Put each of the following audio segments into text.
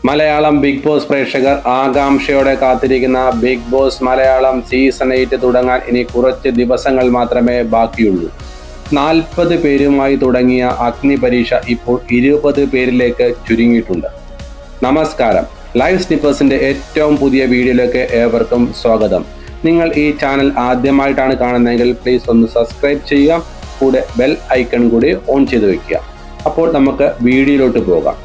Malayalam big boss പ്രേക്ഷകർ ആകാംക്ഷയോടെ കാത്തിരിക്കുന്ന ബിഗ് ബോസ് മലയാളം സീസൺ 8 തുടങ്ങാൻ ഇനി കുറച്ച് ദിവസങ്ങൾ മാത്രമേ ബാക്കിയുള്ളൂ. 40 പേരുമായി തുടങ്ങിയ അഗ്നി പരീക്ഷ ഇപ്പോൾ 20 പേരിലേക്ക് ചുരുങ്ങിയിട്ടുണ്ട്. നമസ്കാരം, ലൈവ് സ്നിപ്പേഴ്സിന്റെ ഏറ്റവും പുതിയ വീഡിയോയിലേക്ക് ഏവർക്കും സ്വാഗതം. നിങ്ങൾ ഈ ചാനൽ ആദ്യമായിട്ടാണ് കാണുന്നതെങ്കിൽ പ്ലീസ് ഒന്ന് സബ്സ്ക്രൈബ് ചെയ്യുക, കൂടെ ബെൽ ഐക്കൺ കൂടി ഓൺ ചെയ്ത് വെക്കുക. അപ്പോൾ നമുക്ക് വീഡിയോയിലോട്ട് പോകാം.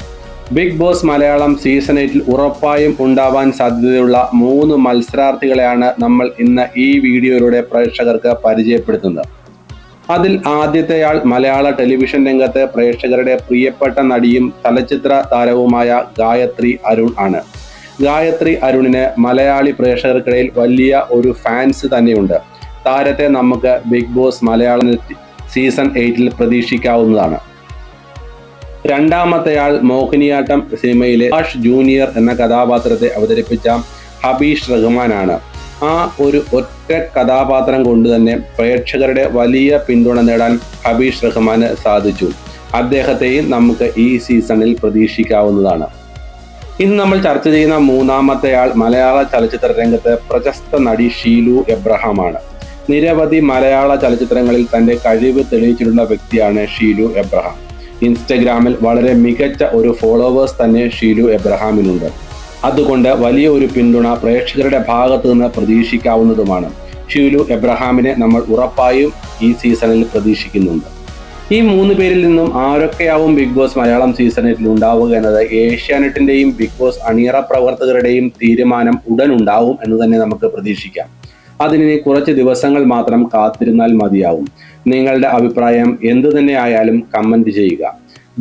ബിഗ് ബോസ് മലയാളം സീസൺ 8 ഉറപ്പായും ഉണ്ടാവാൻ സാധ്യതയുള്ള 3 മത്സരാർത്ഥികളെയാണ് നമ്മൾ ഇന്ന് ഈ വീഡിയോയിലൂടെ പ്രേക്ഷകർക്ക് പരിചയപ്പെടുത്തുന്നത്. അതിൽ ആദ്യത്തെയാൾ മലയാള ടെലിവിഷൻ രംഗത്ത് പ്രേക്ഷകരുടെ പ്രിയപ്പെട്ട നടിയും ചലച്ചിത്ര താരവുമായ ഗായത്രി അരുൺ ആണ്. ഗായത്രി അരുണിന് മലയാളി പ്രേക്ഷകർക്കിടയിൽ വലിയ ഒരു ഫാൻസ് തന്നെയുണ്ട്. താരത്തെ നമുക്ക് ബിഗ് ബോസ് മലയാളം സീസൺ 8 പ്രതീക്ഷിക്കാവുന്നതാണ്. രണ്ടാമത്തെയാൾ മോഹിനിയാട്ടം സിനിമയിലെ ആഷ് ജൂനിയർ എന്ന കഥാപാത്രത്തെ അവതരിപ്പിച്ച ഹബീഷ് റഹ്മാനാണ്. ആ ഒരു ഒറ്റ കഥാപാത്രം കൊണ്ട് തന്നെ പ്രേക്ഷകരുടെ വലിയ പിന്തുണ നേടാൻ ഹബീഷ് റഹ്മാന് സാധിച്ചു. അദ്ദേഹത്തെയും നമുക്ക് ഈ സീസണിൽ പ്രതീക്ഷിക്കാവുന്നതാണ്. ഇന്ന് നമ്മൾ ചർച്ച ചെയ്യുന്ന മൂന്നാമത്തെയാൾ മലയാള ചലച്ചിത്ര രംഗത്ത് പ്രശസ്ത നടി ഷീലു എബ്രഹാമാണ്. നിരവധി മലയാള ചലച്ചിത്രങ്ങളിൽ തന്റെ കഴിവ് തെളിയിച്ചിട്ടുള്ള വ്യക്തിയാണ് ഷീലു എബ്രഹാം. ഇൻസ്റ്റഗ്രാമിൽ വളരെ മികച്ച ഒരു ഫോളോവേഴ്സ് തന്നെ ഷീലു എബ്രഹാമിനുണ്ട്. അതുകൊണ്ട് വലിയ ഒരു പിന്തുണ പ്രേക്ഷകരുടെ ഭാഗത്തു നിന്ന് പ്രതീക്ഷിക്കാവുന്നതുമാണ്. ഷീലു എബ്രഹാമിനെ നമ്മൾ ഉറപ്പായും ഈ സീസണിൽ പ്രതീക്ഷിക്കുന്നുണ്ട്. ഈ 3 പേരിൽ നിന്നും ആരൊക്കെയാവും ബിഗ് ബോസ് മലയാളം സീസൺ 8 ഉണ്ടാവുക എന്നത് ഏഷ്യാനെറ്റിന്റെയും ബിഗ് ബോസ് അണിയറ പ്രവർത്തകരുടെയും തീരുമാനം ഉടൻ ഉണ്ടാവും എന്ന് തന്നെ നമുക്ക് പ്രതീക്ഷിക്കാം. അതിന് കുറച്ച് ദിവസങ്ങൾ മാത്രം കാത്തിരുന്നാൽ മതിയാവും. നിങ്ങളുടെ അഭിപ്രായം എന്തു തന്നെ ആയാലും കമന്റ് ചെയ്യുക.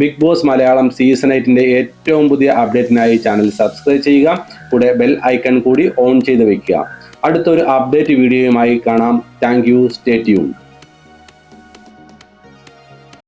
ബിഗ് ബോസ് മലയാളം സീസൺ 8 ഏറ്റവും പുതിയ അപ്ഡേറ്റിനായി ചാനൽ സബ്സ്ക്രൈബ് ചെയ്യുക, കൂടെ ബെൽ ഐക്കൺ കൂടി ഓൺ ചെയ്ത് വെക്കുക. അടുത്തൊരു അപ്ഡേറ്റ് വീഡിയോയുമായി കാണാം. Thank you. Stay tuned.